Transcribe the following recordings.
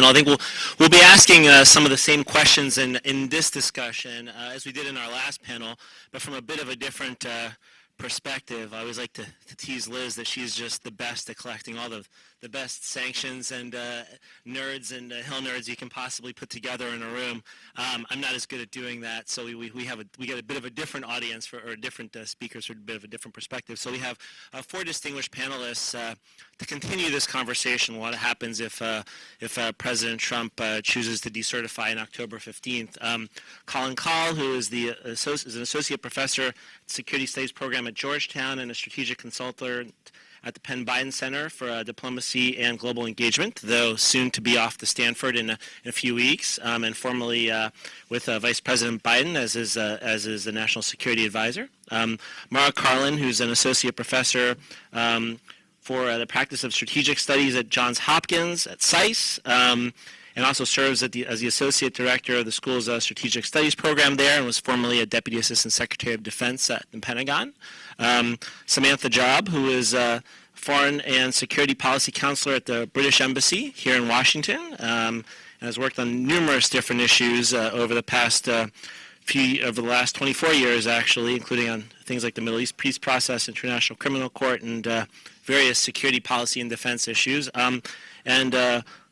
panel. I think we'll be asking some of the same questions in this discussion as we did in our last panel, but from a bit of a different perspective. I always like to tease Liz that she's just the best at collecting all the best sanctions and nerds and hill nerds you can possibly put together in a room. I'm not as good at doing that, so we get a bit of a different audience or different speakers for a bit of a different perspective. So we have 4 distinguished panelists to continue this conversation. What happens if President Trump chooses to decertify on October 15th? Colin Kahl, who is an associate professor at the Security Studies program at Georgetown and a strategic consultant at the Penn Biden Center for Diplomacy and Global Engagement, though soon to be off to Stanford in a few weeks, and formerly with Vice President Biden as is the National Security Advisor. Mara Karlin, who's an associate professor for the practice of strategic studies at Johns Hopkins at SAIS, and also serves as the Associate Director of the school's Strategic Studies program there, and was formerly a Deputy Assistant Secretary of Defense at the Pentagon. Samantha Job, who is Foreign and Security Policy Counselor at the British Embassy here in Washington, and has worked on numerous different issues over the past over the last 24 years, actually, including on things like the Middle East peace process, International Criminal Court, and various security policy and defense issues. And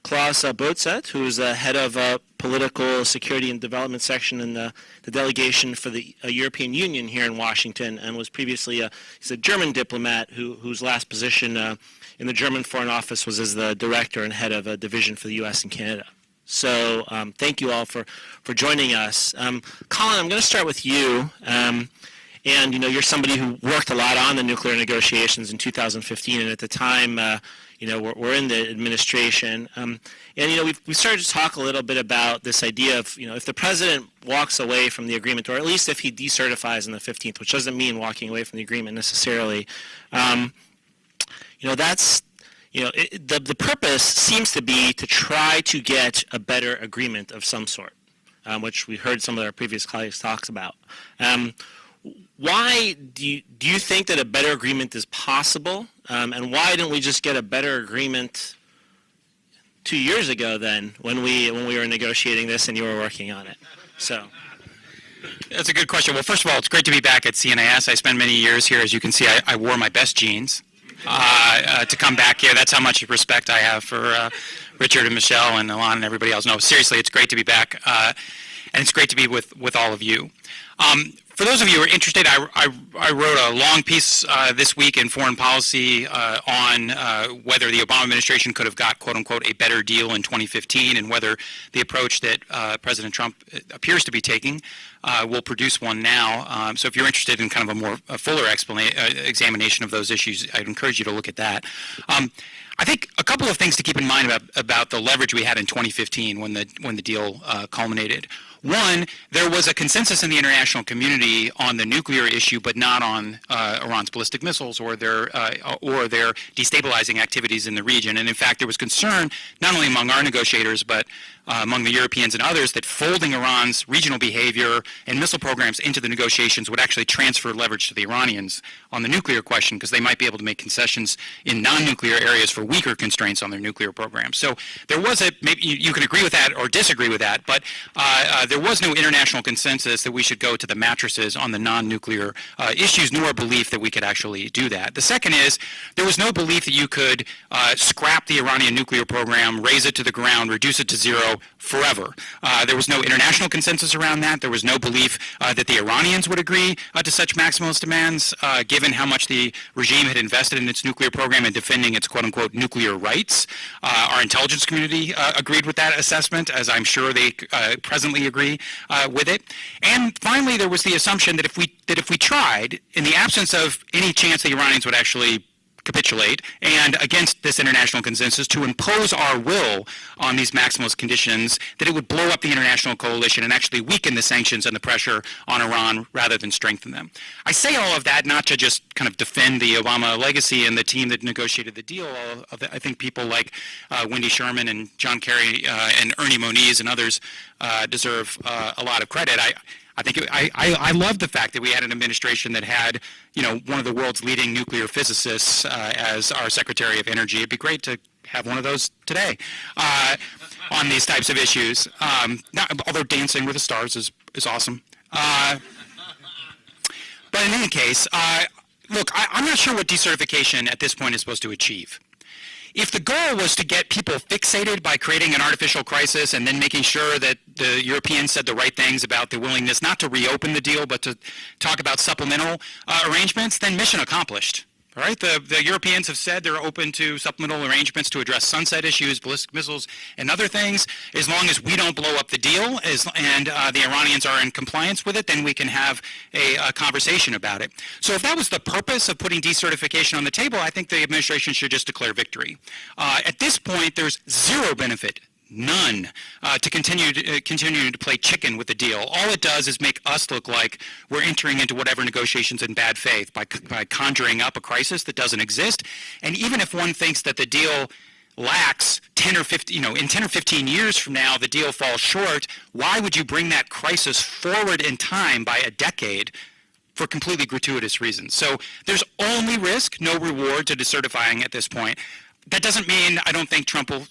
Klaus Botzet, who is head of political security and development section in the delegation for the European Union here in Washington, and was previously he's a German diplomat whose last position in the German Foreign Office was as the director and head of a division for the U.S. and Canada. So thank you all for joining us. Colin, I'm going to start with you. And you're somebody who worked a lot on the nuclear negotiations in 2015, and at the time, we're in the administration. And we started to talk a little bit about this idea of, if the president walks away from the agreement, or at least if he decertifies on the 15th, which doesn't mean walking away from the agreement necessarily, that's the purpose seems to be to try to get a better agreement of some sort, which we heard some of our previous colleagues talk about. Why do you think that a better agreement is possible, and why didn't we just get a better agreement 2 years ago then, when we were negotiating this and you were working on it? So. That's a good question. Well, first of all, it's great to be back at CNAS. I spent many years here. As you can see, I wore my best jeans to come back here. That's how much respect I have for Richard and Michelle and Ilan and everybody else. No, seriously, it's great to be back, and it's great to be with all of you. For those of you who are interested, I wrote a long piece this week in Foreign Policy on whether the Obama administration could have got, quote unquote, a better deal in 2015, and whether the approach that President Trump appears to be taking will produce one now. So if you're interested in kind of a fuller examination of those issues, I'd encourage you to look at that. I think a couple of things to keep in mind about the leverage we had in 2015 when the deal culminated. One, there was a consensus in the international community on the nuclear issue, but not on Iran's ballistic missiles or their destabilizing activities in the region. And in fact, there was concern not only among our negotiators, but among the Europeans and others, that folding Iran's regional behavior and missile programs into the negotiations would actually transfer leverage to the Iranians on the nuclear question, because they might be able to make concessions in non-nuclear areas for weaker constraints on their nuclear program. So there was maybe you can agree with that or disagree with that, but there was no international consensus that we should go to the mattresses on the non-nuclear issues, nor a belief that we could actually do that. The second is, there was no belief that you could scrap the Iranian nuclear program, raise it to the ground, reduce it to zero forever. There was no international consensus around that. There was no belief that the Iranians would agree to such maximalist demands, given how much the regime had invested in its nuclear program and defending its quote-unquote nuclear rights. Our intelligence community agreed with that assessment, as I'm sure they presently agree with it. And finally, there was the assumption that if we tried, in the absence of any chance the Iranians would actually capitulate, and against this international consensus, to impose our will on these maximalist conditions, that it would blow up the international coalition and actually weaken the sanctions and the pressure on Iran rather than strengthen them. I say all of that not to just kind of defend the Obama legacy and the team that negotiated the deal. I think people like Wendy Sherman and John Kerry and Ernie Moniz and others deserve a lot of credit. I love the fact that we had an administration that had, one of the world's leading nuclear physicists as our Secretary of Energy. It'd be great to have one of those today on these types of issues. Although Dancing with the Stars is awesome. But in any case, look, I'm not sure what decertification at this point is supposed to achieve. If the goal was to get people fixated by creating an artificial crisis and then making sure that the Europeans said the right things about the willingness not to reopen the deal but to talk about supplemental arrangements, then mission accomplished. All right, the Europeans have said they're open to supplemental arrangements to address sunset issues, ballistic missiles, and other things. As long as we don't blow up the deal and the Iranians are in compliance with it, then we can have a conversation about it. So if that was the purpose of putting decertification on the table, I think the administration should just declare victory. At this point, there's zero benefit. None, to continue to play chicken with the deal. All it does is make us look like we're entering into whatever negotiations in bad faith by conjuring up a crisis that doesn't exist. And even if one thinks that the deal lacks 10 or 15, in 10 or 15 years from now, the deal falls short, why would you bring that crisis forward in time by a decade for completely gratuitous reasons? So there's only risk, no reward to decertifying at this point. That doesn't mean I don't think Trump will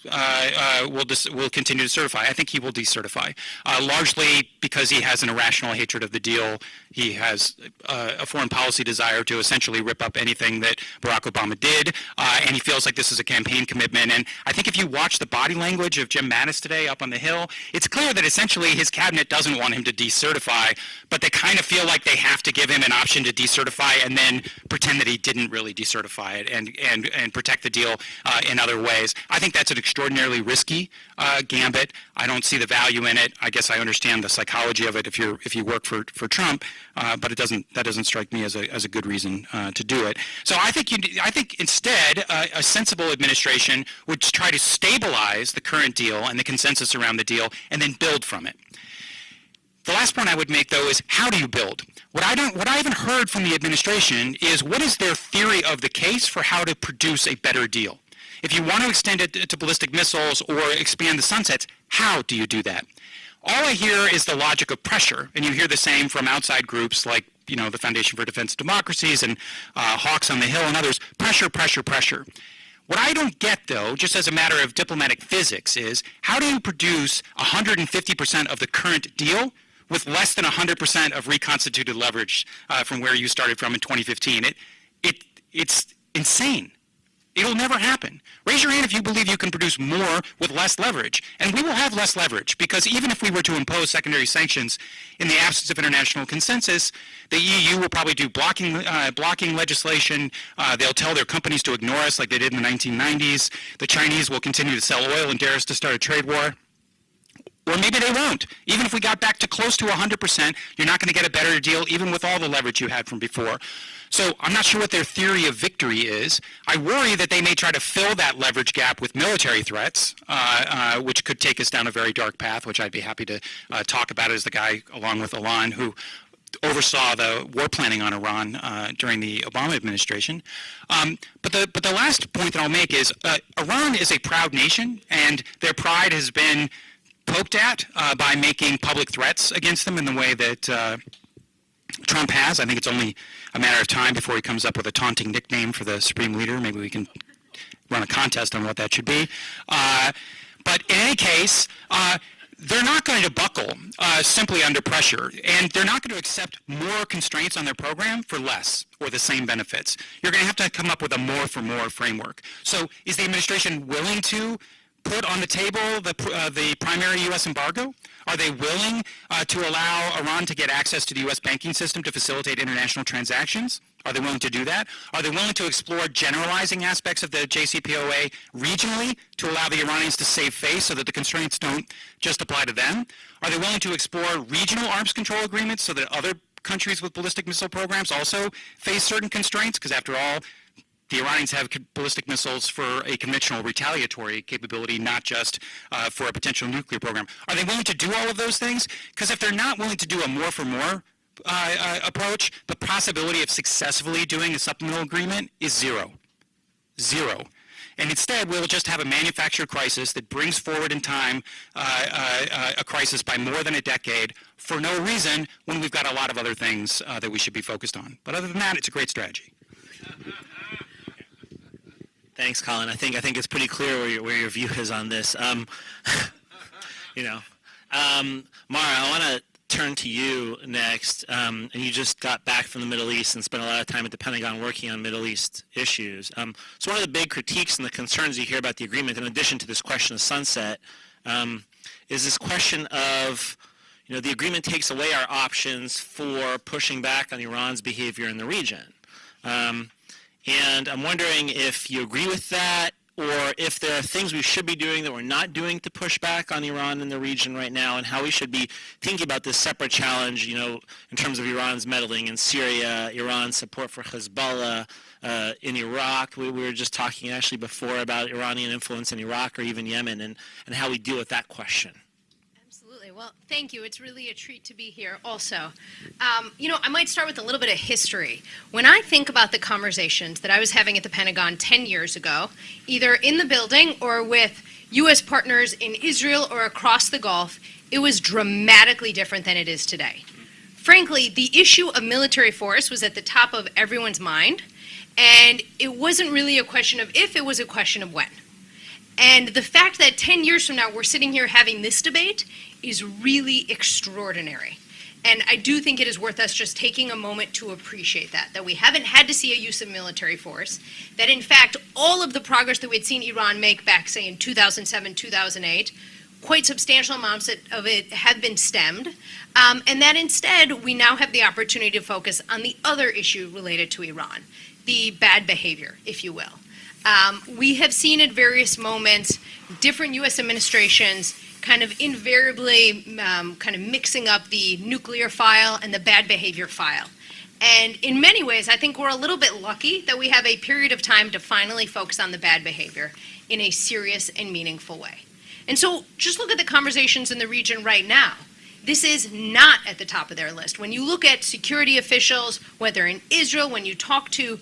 continue to certify. I think he will decertify, largely because he has an irrational hatred of the deal. He has a foreign policy desire to essentially rip up anything that Barack Obama did, and he feels like this is a campaign commitment. And I think if you watch the body language of Jim Mattis today up on the Hill, it's clear that essentially his cabinet doesn't want him to decertify, but they kind of feel like they have to give him an option to decertify and then pretend that he didn't really decertify it and protect the deal in other ways. I think that's an extraordinarily risky gambit. I don't see the value in it. I guess I understand the psychology of it if you work for Trump, but that doesn't strike me as a good reason to do it. So I think instead a sensible administration would try to stabilize the current deal and the consensus around the deal, and then build from it. The last point I would make, though, is how do you build? What I haven't heard from the administration is what is their theory of the case for how to produce a better deal? If you want to extend it to ballistic missiles or expand the sunsets, how do you do that? All I hear is the logic of pressure, and you hear the same from outside groups like the Foundation for Defense of Democracies and Hawks on the Hill and others. Pressure, pressure, pressure. What I don't get, though, just as a matter of diplomatic physics, is how do you produce 150% of the current deal with less than 100% of reconstituted leverage from where you started from in 2015? It's insane. It'll never happen. Raise your hand if you believe you can produce more with less leverage. And we will have less leverage because even if we were to impose secondary sanctions in the absence of international consensus, the EU will probably do blocking legislation. They'll tell their companies to ignore us like they did in the 1990s. The Chinese will continue to sell oil and dare us to start a trade war. Or maybe they won't. Even if we got back to close to 100%, you're not going to get a better deal even with all the leverage you had from before. So I'm not sure what their theory of victory is. I worry that they may try to fill that leverage gap with military threats, which could take us down a very dark path, which I'd be happy to talk about as the guy, along with Ilan, who oversaw the war planning on Iran during the Obama administration. But the last point that I'll make is Iran is a proud nation, and their pride has been poked at by making public threats against them in the way that Trump has. I think it's only a matter of time before he comes up with a taunting nickname for the Supreme Leader. Maybe we can run a contest on what that should be. But in any case, they're not going to buckle simply under pressure, and they're not going to accept more constraints on their program for less or the same benefits. You're going to have to come up with a more for more framework. So is the administration willing to put on the table the primary U.S. embargo? Are they willing to allow Iran to get access to the U.S. banking system to facilitate international transactions? Are they willing to do that? Are they willing to explore generalizing aspects of the JCPOA regionally to allow the Iranians to save face so that the constraints don't just apply to them? Are they willing to explore regional arms control agreements so that other countries with ballistic missile programs also face certain constraints? Because after all, the Iranians have ballistic missiles for a conventional retaliatory capability, not just for a potential nuclear program. Are they willing to do all of those things? Because if they're not willing to do a more for more approach, the possibility of successfully doing a supplemental agreement is zero. Zero. And instead, we'll just have a manufactured crisis that brings forward in time a crisis by more than a decade for no reason when we've got a lot of other things that we should be focused on. But other than that, it's a great strategy. Thanks, Colin. I think it's pretty clear where your view is on this. You know, Mara, I want to turn to you next. And you just got back from the Middle East and spent a lot of time at the Pentagon working on Middle East issues. So one of the big critiques and the concerns you hear about the agreement, in addition to this question of sunset, is this question of, the agreement takes away our options for pushing back on Iran's behavior in the region. And I'm wondering if you agree with that, or if there are things we should be doing that we're not doing to push back on Iran in the region right now, and how we should be thinking about this separate challenge, in terms of Iran's meddling in Syria, Iran's support for Hezbollah in Iraq. We were just talking actually before about Iranian influence in Iraq or even Yemen, and how we deal with that question. Well, thank you. It's really a treat to be here also. I might start with a little bit of history. When I think about the conversations that I was having at the Pentagon 10 years ago, either in the building or with U.S. partners in Israel or across the Gulf, it was dramatically different than it is today. Frankly, the issue of military force was at the top of everyone's mind, and it wasn't really a question of if, it was a question of when. And the fact that 10 years from now we're sitting here having this debate is really extraordinary. And I do think it is worth us just taking a moment to appreciate that we haven't had to see a use of military force, that in fact all of the progress that we had seen Iran make back, say, in 2007, 2008, quite substantial amounts of it have been stemmed, and that instead we now have the opportunity to focus on the other issue related to Iran, the bad behavior, if you will. We have seen at various moments different U.S. administrations kind of invariably kind of mixing up the nuclear file and the bad behavior file. And in many ways, I think we're a little bit lucky that we have a period of time to finally focus on the bad behavior in a serious and meaningful way. And so just look at the conversations in the region right now. This is not at the top of their list. When you look at security officials, whether in Israel, when you talk to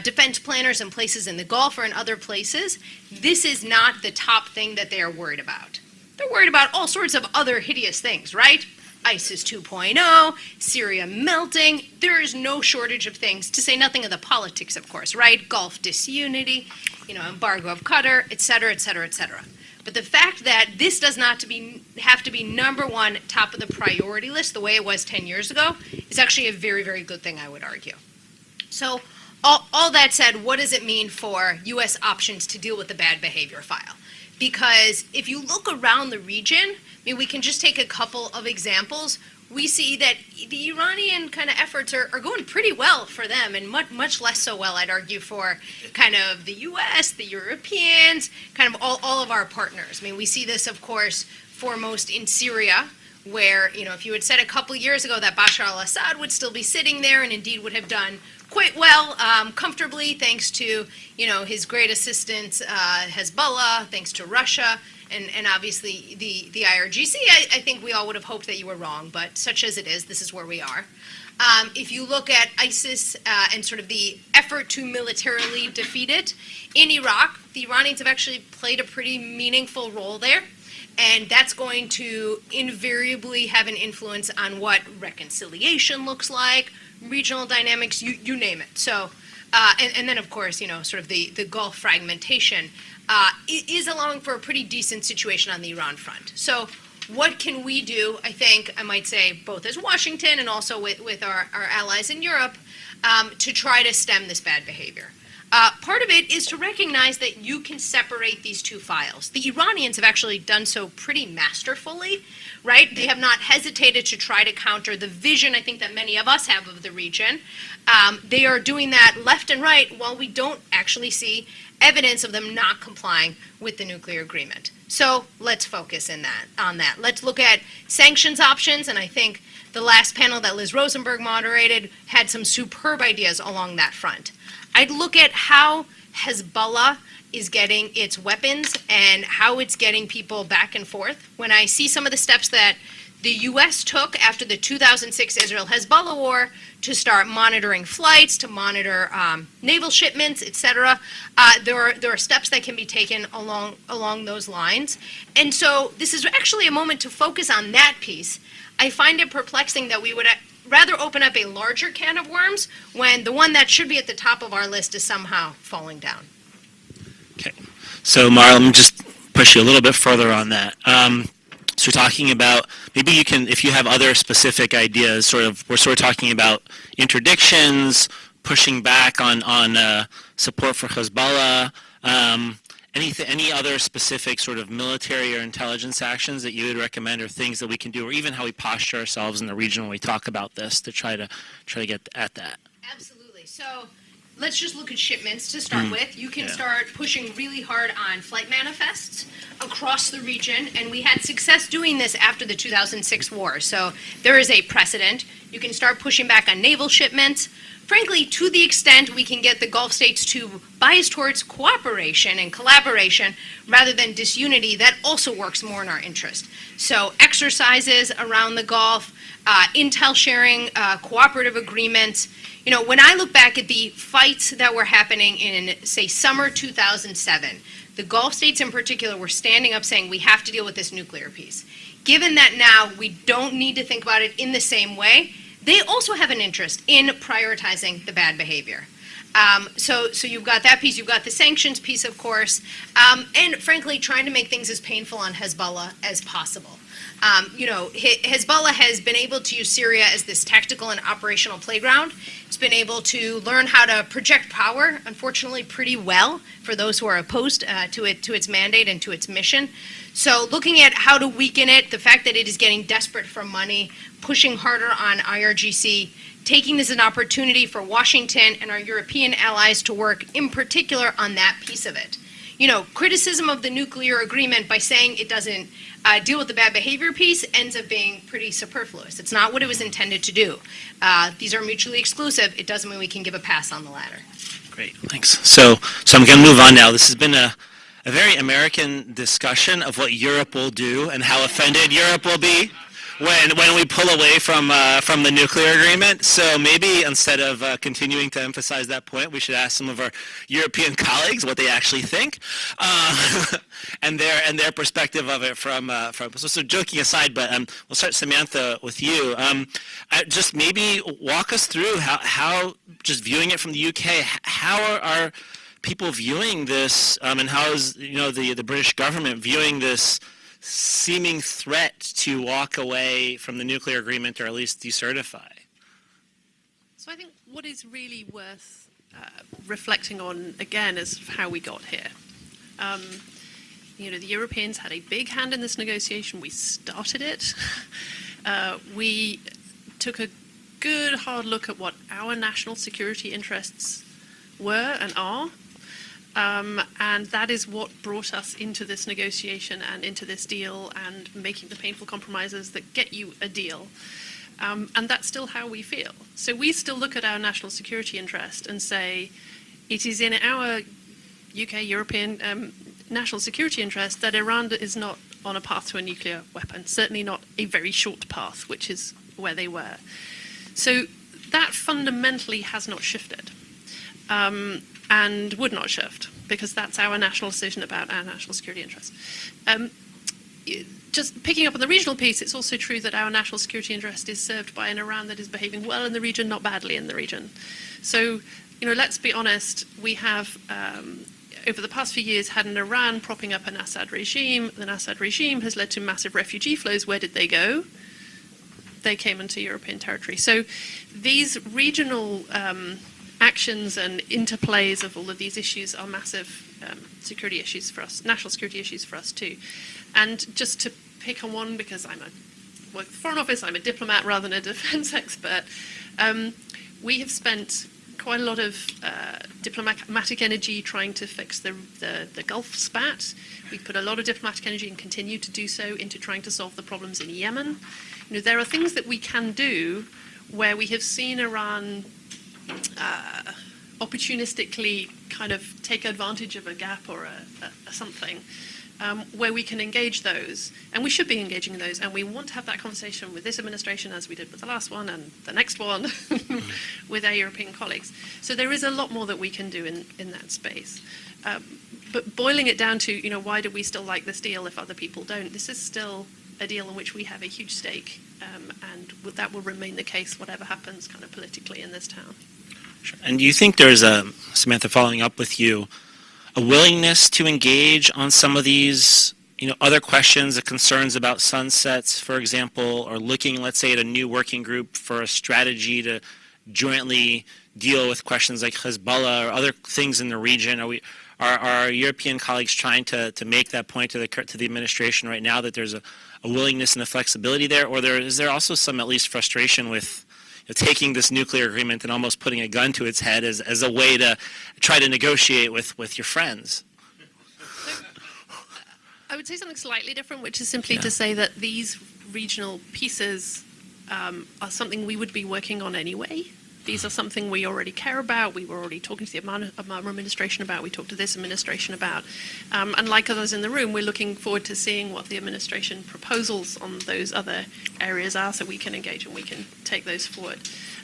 defense planners in places in the Gulf or in other places, this is not the top thing that they are worried about. They're worried about all sorts of other hideous things, right? ISIS 2.0, Syria melting. There is no shortage of things, to say nothing of the politics, of course, right? Gulf disunity, embargo of Qatar, et cetera, et cetera, et cetera. But the fact that this does not have to be number one, top of the priority list, the way it was 10 years ago, is actually a very, very good thing, I would argue. So all that said, what does it mean for U.S. options to deal with the bad behavior file? Because if you look around the region, we can just take a couple of examples. We see that the Iranian kind of efforts are going pretty well for them, and much less so well, I'd argue, for kind of the U.S., the Europeans, kind of all of our partners. We see this, of course, foremost in Syria, where, if you had said a couple years ago that Bashar al-Assad would still be sitting there and indeed would have done quite well, comfortably, thanks to, his great assistance, Hezbollah, thanks to Russia, and obviously the IRGC, I think we all would have hoped that you were wrong, but such as it is, this is where we are. If you look at ISIS and sort of the effort to militarily defeat it, in Iraq, the Iranians have actually played a pretty meaningful role there, and that's going to invariably have an influence on what reconciliation looks like, regional dynamics, you name it. So, and then of course, sort of the Gulf fragmentation is allowing for a pretty decent situation on the Iran front. So what can we do, I think, I might say, both as Washington and also with our allies in Europe, to try to stem this bad behavior? Part of it is to recognize that you can separate these two files. The Iranians have actually done so pretty masterfully, right? They have not hesitated to try to counter the vision, I think, that many of us have of the region. They are doing that left and right while we don't actually see evidence of them not complying with the nuclear agreement. So let's focus on that. Let's look at sanctions options, and I think the last panel that Liz Rosenberg moderated had some superb ideas along that front. I'd look at how Hezbollah is getting its weapons and how it's getting people back and forth. When I see some of the steps that the U.S. took after the 2006 Israel-Hezbollah war to start monitoring flights, to monitor naval shipments, etc., there are steps that can be taken along those lines. And so this is actually a moment to focus on that piece. I find it perplexing that we would rather open up a larger can of worms when the one that should be at the top of our list is somehow falling down. Okay. So, Mara, let me just push you a little bit further on that. So we're talking about, maybe you can, if you have other specific ideas, we're sort of talking about interdictions, pushing back on support for Hezbollah, any other specific sort of military or intelligence actions that you would recommend, or things that we can do, or even how we posture ourselves in the region when we talk about this to try to get at that? Absolutely. So let's just look at shipments to start with. You can start pushing really hard on flight manifests across the region, and we had success doing this after the 2006 war. So there is a precedent. You can start pushing back on naval shipments. Frankly, to the extent we can get the Gulf states to bias towards cooperation and collaboration rather than disunity, that also works more in our interest. So exercises around the Gulf, intel sharing, cooperative agreements. You know, when I look back at the fights that were happening in, say, summer 2007, the Gulf states in particular were standing up saying we have to deal with this nuclear piece. Given that now we don't need to think about it in the same way, they also have an interest in prioritizing the bad behavior. So you've got that piece, you've got the sanctions piece, of course, and frankly, trying to make things as painful on Hezbollah as possible. Hezbollah has been able to use Syria as this tactical and operational playground. It's been able to learn how to project power, unfortunately, pretty well for those who are opposed to its mandate and to its mission. So looking at how to weaken it, the fact that it is getting desperate for money, pushing harder on IRGC, taking this as an opportunity for Washington and our European allies to work in particular on that piece of it. You know, criticism of the nuclear agreement by saying it doesn't deal with the bad behavior piece ends up being pretty superfluous. It's not what it was intended to do. These are mutually exclusive. It doesn't mean we can give a pass on the latter. Great, thanks. So I'm going to move on now. This has been a very American discussion of what Europe will do and how offended Europe will be when we pull away from the nuclear agreement. So maybe instead of continuing to emphasize that point, we should ask some of our European colleagues what they actually think and their perspective of it from. So joking aside, but we'll start, Samantha, with you. Just maybe walk us through how just viewing it from the UK, how are people viewing this, and how is the British government viewing this seeming threat to walk away from the nuclear agreement, or at least decertify? So I think what is really worth reflecting on again is how we got here. The Europeans had a big hand in this negotiation. We started it. We took a good hard look at what our national security interests were and are. And that is what brought us into this negotiation and into this deal and making the painful compromises that get you a deal. And that's still how we feel. So we still look at our national security interest and say it is in our UK, European national security interest that Iran is not on a path to a nuclear weapon, certainly not a very short path, which is where they were. So that fundamentally has not shifted. And would not shift, because that's our national decision about our national security interests. Just picking up on the regional piece, it's also true that our national security interest is served by an Iran that is behaving well in the region, not badly in the region. So, let's be honest, we have, over the past few years, had an Iran propping up an Assad regime. The Assad regime has led to massive refugee flows. Where did they go? They came into European territory. So these regional actions and interplays of all of these issues are massive security issues for us, national security issues for us too. And just to pick on one, because I work at the Foreign Office, I'm a diplomat rather than a defense expert, we have spent quite a lot of diplomatic energy trying to fix the Gulf spat. We put a lot of diplomatic energy and continue to do so into trying to solve the problems in Yemen. There are things that we can do where we have seen Iran opportunistically kind of take advantage of a gap or a something, where we can engage those, and we should be engaging those, and we want to have that conversation with this administration as we did with the last one and the next one with our European colleagues. So there is a lot more that we can do in that space. But boiling it down to, why do we still like this deal if other people don't? This is still a deal in which we have a huge stake, and that will remain the case whatever happens kind of politically in this town. Sure. And do you think there's Samantha, following up with you, a willingness to engage on some of these, other questions, the concerns about sunsets, for example, or looking, let's say, at a new working group for a strategy to jointly deal with questions like Hezbollah or other things in the region? Are our European colleagues trying to make that point to the administration right now that there's a willingness and a flexibility there, or is there also some at least frustration with taking this nuclear agreement and almost putting a gun to its head as a way to try to negotiate with your friends? I would say something slightly different, which is simply to say that these regional pieces are something we would be working on anyway. These are something we already care about. We were already talking to the Obama administration about. We talked to this administration about. And like others in the room, we're looking forward to seeing what the administration proposals on those other areas are so we can engage and we can take those forward.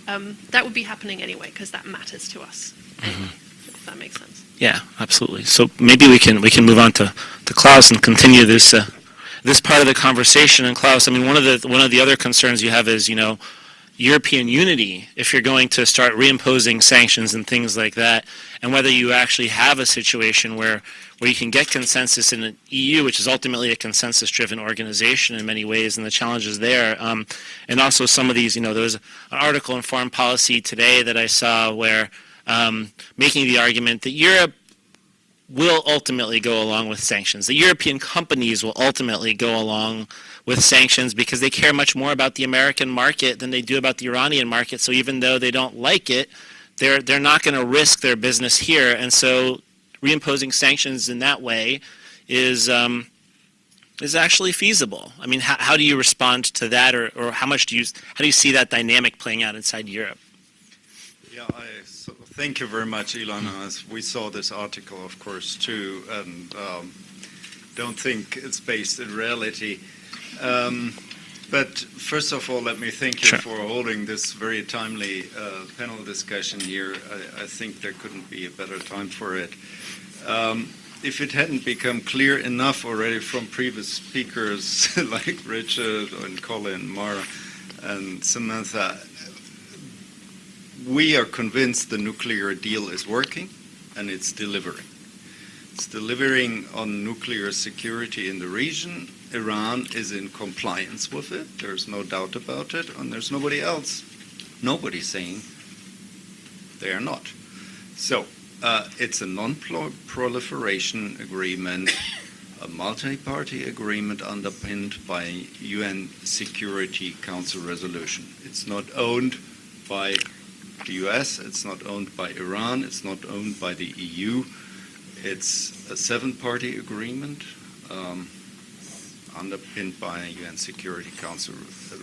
That would be happening anyway because that matters to us. Anyway, if that makes sense. Yeah, absolutely. So maybe we can move on to Klaus and continue this part of the conversation. And Klaus, I mean, one of the other concerns you have is, European unity, if you're going to start reimposing sanctions and things like that, and whether you actually have a situation where you can get consensus in an EU, which is ultimately a consensus-driven organization in many ways, and the challenges there. And also some of these, there was an article in Foreign Policy today that I saw where making the argument that Europe will ultimately go along with sanctions. The European companies will ultimately go along with sanctions because they care much more about the American market than they do about the Iranian market. So even though they don't like it, they're not going to risk their business here. And so reimposing sanctions in that way is actually feasible. I mean, how do you respond to that, or how do you see that dynamic playing out inside Europe? Yeah, thank you very much, Ilan. We saw this article, of course, too, and don't think it's based in reality. But first of all, let me thank you for holding this very timely panel discussion here. I think there couldn't be a better time for it. If it hadn't become clear enough already from previous speakers like Richard and Colin, Mara, and Samantha, we are convinced the nuclear deal is working and it's delivering. It's delivering on nuclear security in the region. Iran is in compliance with it. There's no doubt about it. And there's nobody saying they are not. So it's a non-proliferation agreement, a multi-party agreement underpinned by UN Security Council resolution. It's not owned by the US, it's not owned by Iran, it's not owned by the EU. It's a 7-party agreement underpinned by a UN Security Council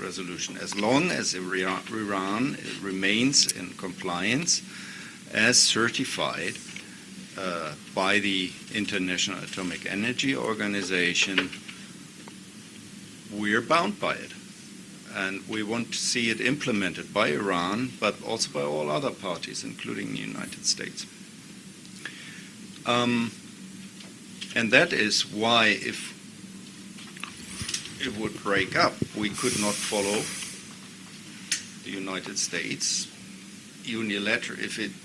resolution. As long as Iran remains in compliance as certified by the International Atomic Energy Organization, we're bound by it. And we want to see it implemented by Iran, but also by all other parties, including the United States. And that is why, if it would break up, we could not follow the United States unilaterally.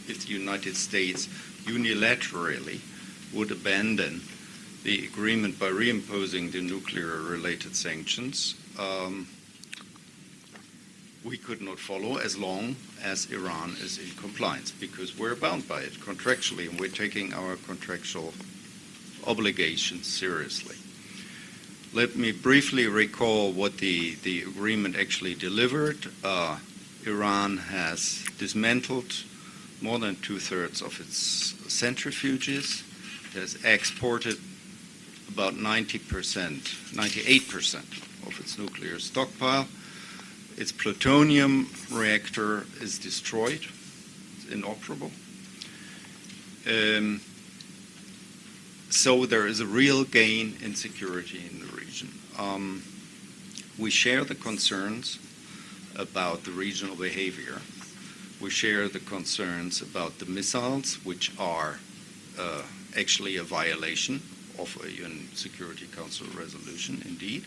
If the United States unilaterally would abandon the agreement by reimposing the nuclear-related sanctions, we could not follow as long as Iran is in compliance, because we're bound by it contractually, and we're taking our contractual obligations seriously. Let me briefly recall what the agreement actually delivered. Iran has dismantled more than 2/3 of its centrifuges. It has exported about 98% of its nuclear stockpile. Its plutonium reactor is destroyed. It's inoperable. So there is a real gain in security in the region. We share the concerns about the regional behavior. We share the concerns about the missiles, which are actually a violation of a UN Security Council resolution, indeed.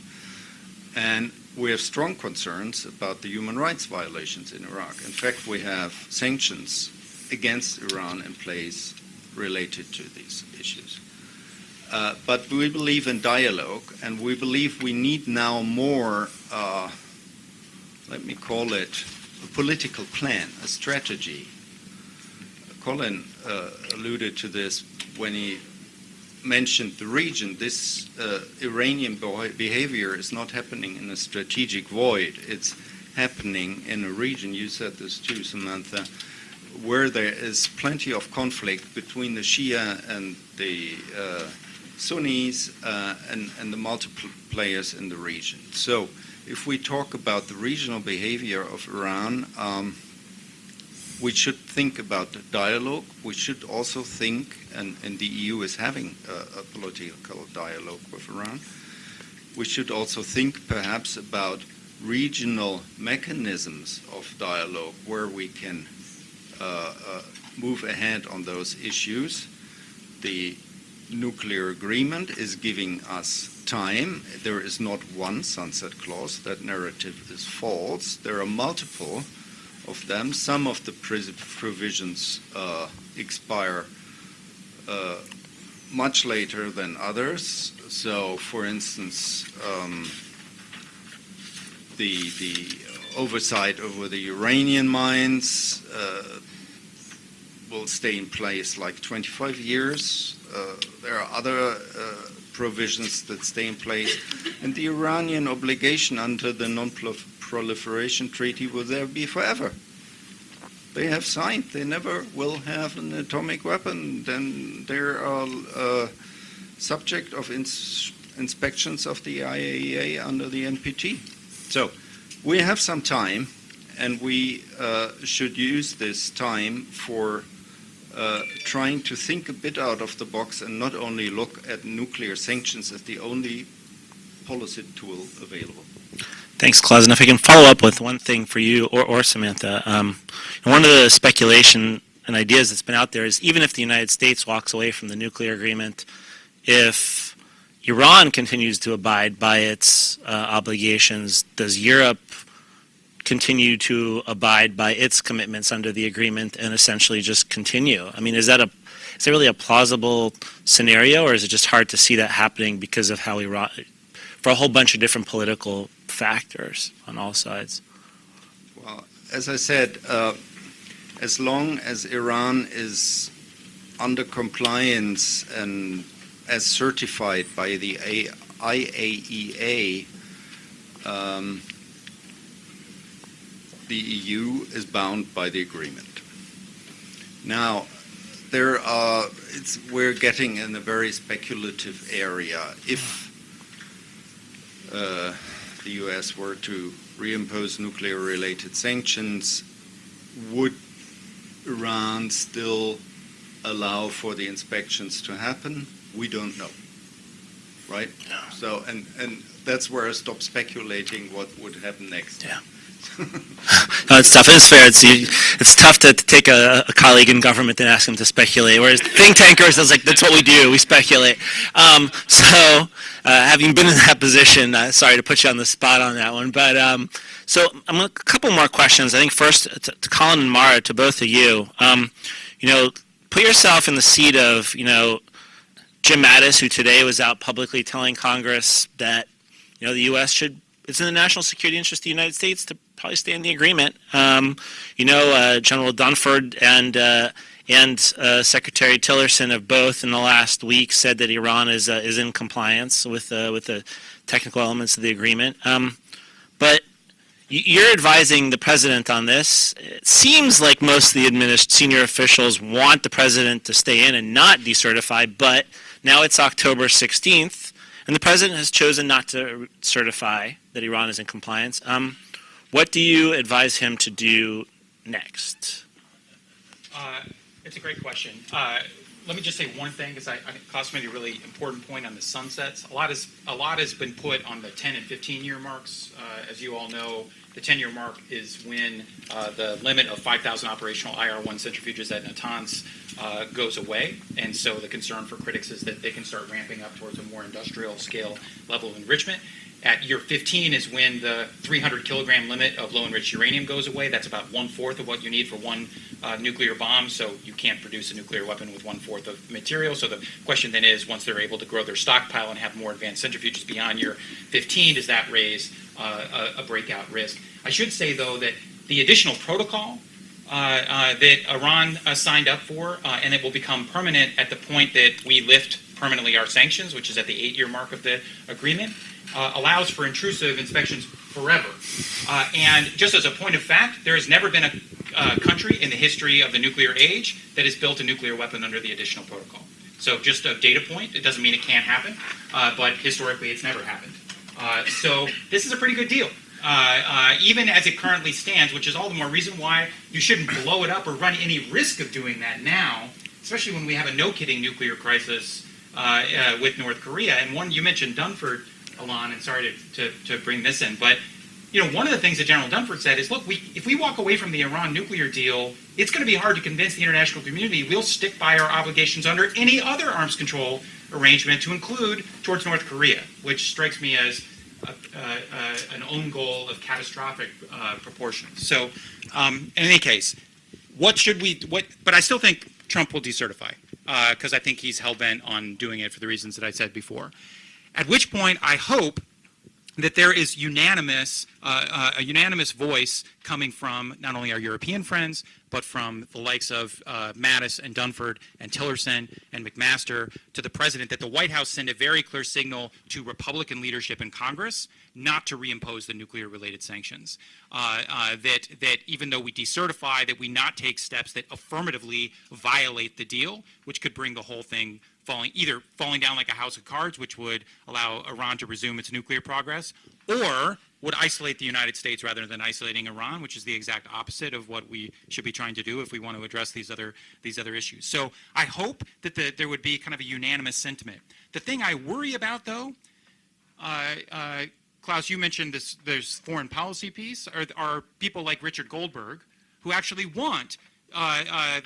And we have strong concerns about the human rights violations in Iraq. In fact, we have sanctions against Iran in place related to these issues. But we believe in dialogue, and we believe we need now more, let me call it, a political plan, a strategy. Colin alluded to this when he mentioned the region. This Iranian behavior is not happening in a strategic void. It's happening in a region, you said this too, Samantha, where there is plenty of conflict between the Shia and the Sunnis and the multiple players in the region. So if we talk about the regional behavior of Iran, we should think about the dialogue. We should also think, and the EU is having a political dialogue with Iran, we should also think perhaps about regional mechanisms of dialogue where we can move ahead on those issues. The nuclear agreement is giving us time. There is not one sunset clause. That narrative is false. There are multiple of them. Some of the provisions expire much later than others. So, for instance, the oversight over the uranium mines will stay in place like 25 years. There are other provisions that stay in place. And the Iranian obligation under the Non-Proliferation Treaty will there be forever. They have signed. They never will have an atomic weapon. Then they are subject of inspections of the IAEA under the NPT. So we have some time, and we should use this time for trying to think a bit out of the box and not only look at nuclear sanctions as the only policy tool available. Thanks, Klaus. And if I can follow up with one thing for you or Samantha, one of the speculation and ideas that's been out there is even if the United States walks away from the nuclear agreement, if Iran continues to abide by its obligations, does Europe continue to abide by its commitments under the agreement and essentially just continue? I mean, is that really a plausible scenario, or is it just hard to see that happening because of how Iran, for a whole bunch of different political factors on all sides? Well, as I said, as long as Iran is under compliance and as certified by the IAEA, the EU is bound by the agreement. Now, we're getting in a very speculative area. If the U.S. were to reimpose nuclear-related sanctions, would Iran still allow for the inspections to happen? We don't know, right? Yeah. So, and that's where I stop speculating what would happen next. Yeah. No, it's tough. It's fair. It's tough to take a colleague in government and ask him to speculate. Whereas think tankers, I was like, that's what we do. We speculate. So having been in that position, sorry to put you on the spot on that one. But so a couple more questions. I think first to Colin and Mara, to both of you. Put yourself in the seat of Jim Mattis, who today was out publicly telling Congress that the U.S. it's in the national security interest of the United States to probably stay in the agreement. General Dunford and Secretary Tillerson have both in the last week said that Iran is in compliance with the technical elements of the agreement. But you're advising the president on this. It seems like most of the senior officials want the president to stay in and not decertify, but now it's October 16th, and the president has chosen not to certify that Iran is in compliance. What do you advise him to do next? It's a great question. Let me just say one thing, because I think Klaus made a really important point on the sunsets. A lot has been put on the 10 and 15-year marks. As you all know, the 10-year mark is when the limit of 5,000 operational IR-1 centrifuges at Natanz goes away. And so the concern for critics is that they can start ramping up towards a more industrial scale level of enrichment. At year 15 is when the 300 kilogram limit of low enriched uranium goes away. That's about 1/4 of what you need for one nuclear bomb, so you can't produce a nuclear weapon with 1/4 of material. So the question then is, once they're able to grow their stockpile and have more advanced centrifuges beyond year 15, does that raise a breakout risk? I should say, though, that the additional protocol that Iran signed up for, and it will become permanent at the point that we lift permanently our sanctions, which is at the 8-year mark of the agreement, allows for intrusive inspections forever. And just as a point of fact, there has never been a country in the history of the nuclear age that has built a nuclear weapon under the additional protocol. So just a data point, it doesn't mean it can't happen, but historically it's never happened. So this is a pretty good deal. Even as it currently stands, which is all the more reason why you shouldn't blow it up or run any risk of doing that now, especially when we have a no-kidding nuclear crisis with North Korea. And one, you mentioned Dunford, Ilan, and sorry to bring this in, but one of the things that General Dunford said is, look, if we walk away from the Iran nuclear deal, it's going to be hard to convince the international community we'll stick by our obligations under any other arms control arrangement, to include towards North Korea, which strikes me as an own goal of catastrophic proportions. So, in any case, but I still think Trump will decertify, because I think he's hell-bent on doing it for the reasons that I said before. At which point, I hope that there is a unanimous voice coming from not only our European friends, but from the likes of Mattis and Dunford and Tillerson and McMaster to the president, that the White House send a very clear signal to Republican leadership in Congress not to reimpose the nuclear-related sanctions. That even though we decertify, that we not take steps that affirmatively violate the deal, which could bring the whole thing falling down like a house of cards, which would allow Iran to resume its nuclear progress, or would isolate the United States rather than isolating Iran, which is the exact opposite of what we should be trying to do if we want to address these other issues. So I hope that there would be kind of a unanimous sentiment. The thing I worry about, though, Klaus, you mentioned there's foreign policy piece, are people like Richard Goldberg who actually want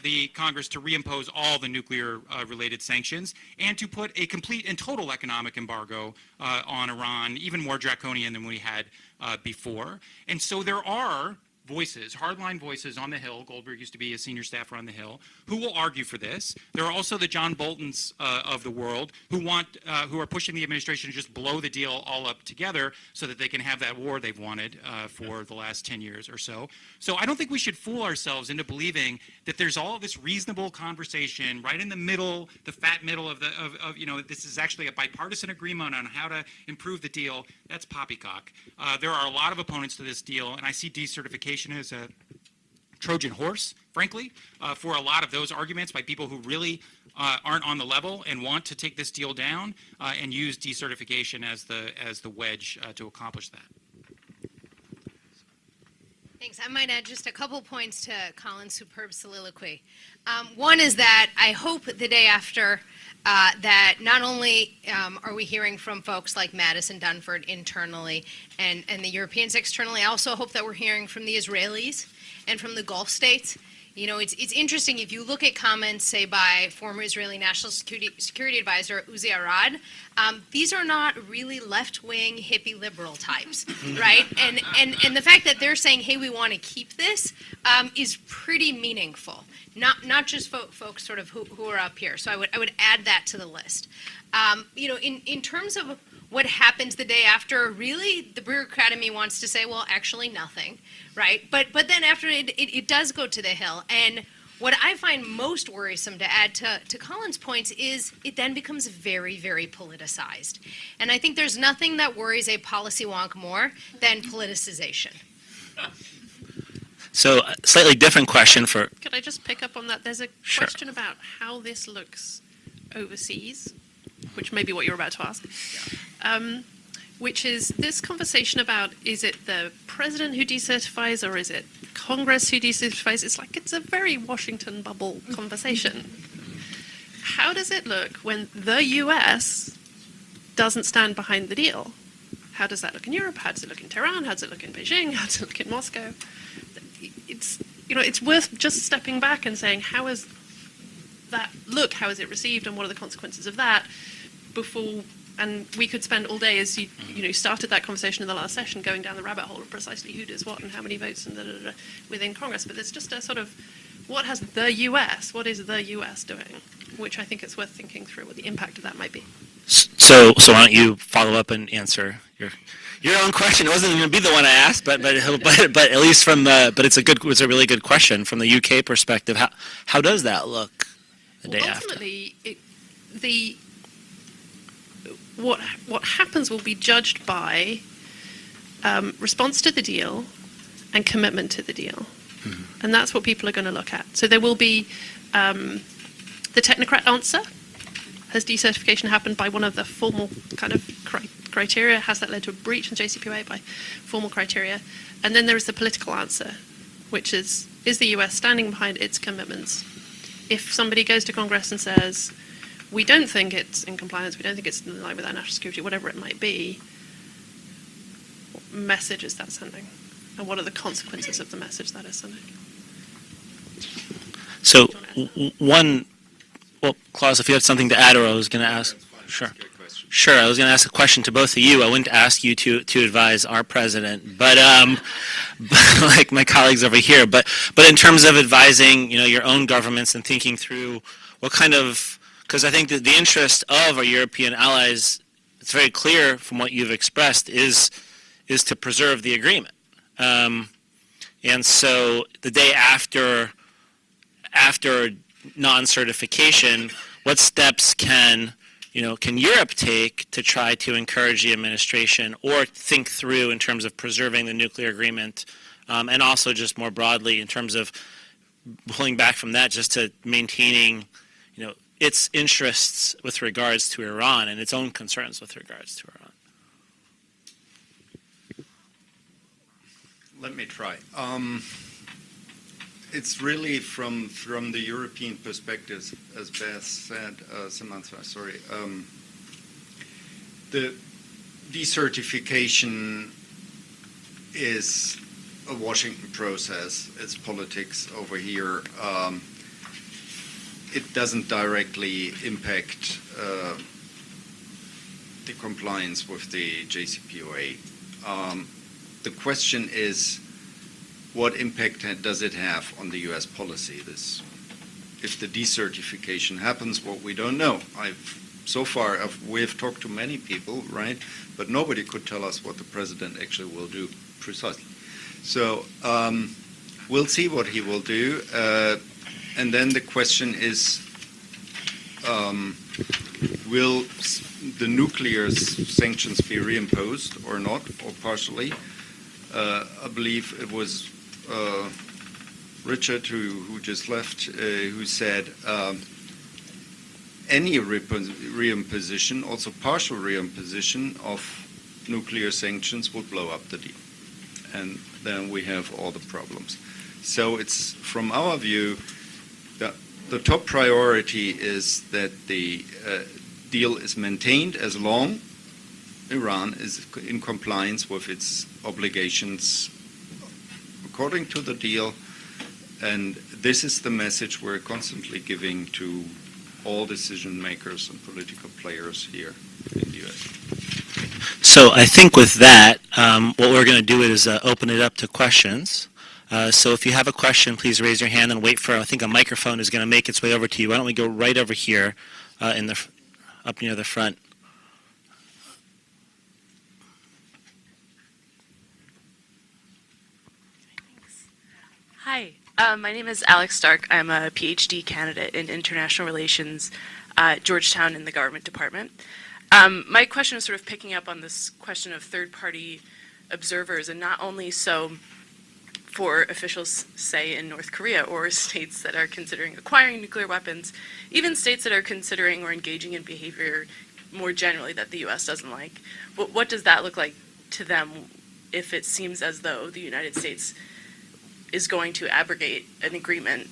the Congress to reimpose all the nuclear-related sanctions and to put a complete and total economic embargo on Iran, even more draconian than we had before. And so there are voices, hardline voices on the Hill. Goldberg used to be a senior staffer on the Hill, who will argue for this. There are also the John Boltons of the world who are pushing the administration to just blow the deal all up together so that they can have that war they've wanted for the last 10 years or so. So I don't think we should fool ourselves into believing that there's all this reasonable conversation right in the middle, the fat middle of this is actually a bipartisan agreement on how to improve the deal. That's poppycock. There are a lot of opponents to this deal, and I see decertification as a Trojan horse, frankly, for a lot of those arguments by people who really aren't on the level and want to take this deal down and use decertification as the wedge to accomplish that. Thanks. I might add just a couple points to Colin's superb soliloquy. One is that I hope the day after that not only are we hearing from folks like Mattis and Dunford internally and the Europeans externally, I also hope that we're hearing from the Israelis and from the Gulf states. It's interesting, if you look at comments, say, by former Israeli National Security Advisor Uzi Arad, these are not really left-wing hippie liberal types, right? And the fact that they're saying, hey, we want to keep this is pretty meaningful. Not just folks sort of who are up here. So I would add that to the list. In terms of what happens the day after, really, the bureaucrat in me wants to say, well, actually nothing, right? But then after it does go to the Hill. And what I find most worrisome, to add to Colin's points, is it then becomes very, very politicized. And I think there's nothing that worries a policy wonk more than politicization. So, a slightly different question for... Could I just pick up on that? There's a Sure. question about how this looks overseas, which may be what you're about to ask, which is this conversation about, is it the president who decertifies or is it Congress who decertifies? It's a very Washington bubble conversation. How does it look when the US doesn't stand behind the deal? How does that look in Europe? How does it look in Tehran? How does it look in Beijing? How does it look in Moscow? It's worth just stepping back and saying, how is that look, how is it received, and what are the consequences of that before. And we could spend all day, as you started that conversation in the last session, going down the rabbit hole of precisely who does what and how many votes and within Congress. But there's just a sort of, what is the US doing? Which I think it's worth thinking through what the impact of that might be. So why don't you follow up and answer your own question? It wasn't going to be the one I asked, but at least but it's a really good question from the UK perspective. How does that look the day after? Ultimately, what happens will be judged by response to the deal and commitment to the deal. Mm-hmm. And that's what people are going to look at. So there will be the technocrat answer. Has decertification happened by one of the formal kind of criteria? Has that led to a breach in JCPOA by formal criteria? And then there is the political answer, which is the US standing behind its commitments? If somebody goes to Congress and says, we don't think it's in compliance, we don't think it's in line with our national security, whatever it might be, what message is that sending? And what are the consequences of the message that is sending? So Klaus, if you had something to add, or I was going to ask. Sure. Sure, I was going to ask a question to both of you. I wouldn't ask you to advise our president, but like my colleagues over here. But in terms of advising, your own governments and thinking through what kind of, because I think that the interest of our European allies, it's very clear from what you've expressed, is to preserve the agreement. And so the day after non-certification, what steps can Europe take to try to encourage the administration or think through in terms of preserving the nuclear agreement, and also just more broadly in terms of pulling back from that, just to maintaining, its interests with regards to Iran and its own concerns with regards to Iran? Let me try. It's really from the European perspective, as Beth said, Samantha, sorry. The decertification is a Washington process. It's politics over here. It doesn't directly impact the compliance with the JCPOA. The question is, what impact does it have on the U.S. policy? If the decertification happens, what we don't know. We've talked to many people, right? But nobody could tell us what the president actually will do precisely. So we'll see what he will do. And then the question is, will the nuclear sanctions be reimposed or not, or partially? I believe it was Richard, who just left, who said any reimposition, also partial reimposition of nuclear sanctions would blow up the deal. And then we have all the problems. So it's, from our view, the top priority is that the deal is maintained as long Iran is in compliance with its obligations according to the deal, and this is the message we're constantly giving to all decision makers and political players here in the U.S. So I think with that, what we're going to do is open it up to questions. So if you have a question, please raise your hand and wait for, I think a microphone is going to make its way over to you. Why don't we go right over here up near the front. Hi, my name is Alex Stark. I'm a PhD candidate in international relations at Georgetown in the government department. My question is sort of picking up on this question of third-party observers, and not only so for officials, say, in North Korea or states that are considering acquiring nuclear weapons, even states that are considering or engaging in behavior more generally that the U.S. doesn't like. What does that look like to them if it seems as though the United States is going to abrogate an agreement?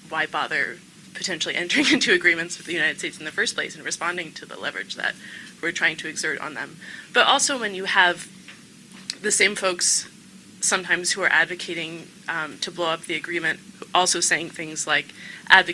Why bother potentially entering into agreements with the United States in the first place and responding to the leverage that we're trying to exert on them? But also when you have the same folks sometimes who are advocating to blow up the agreement, also saying things like advocating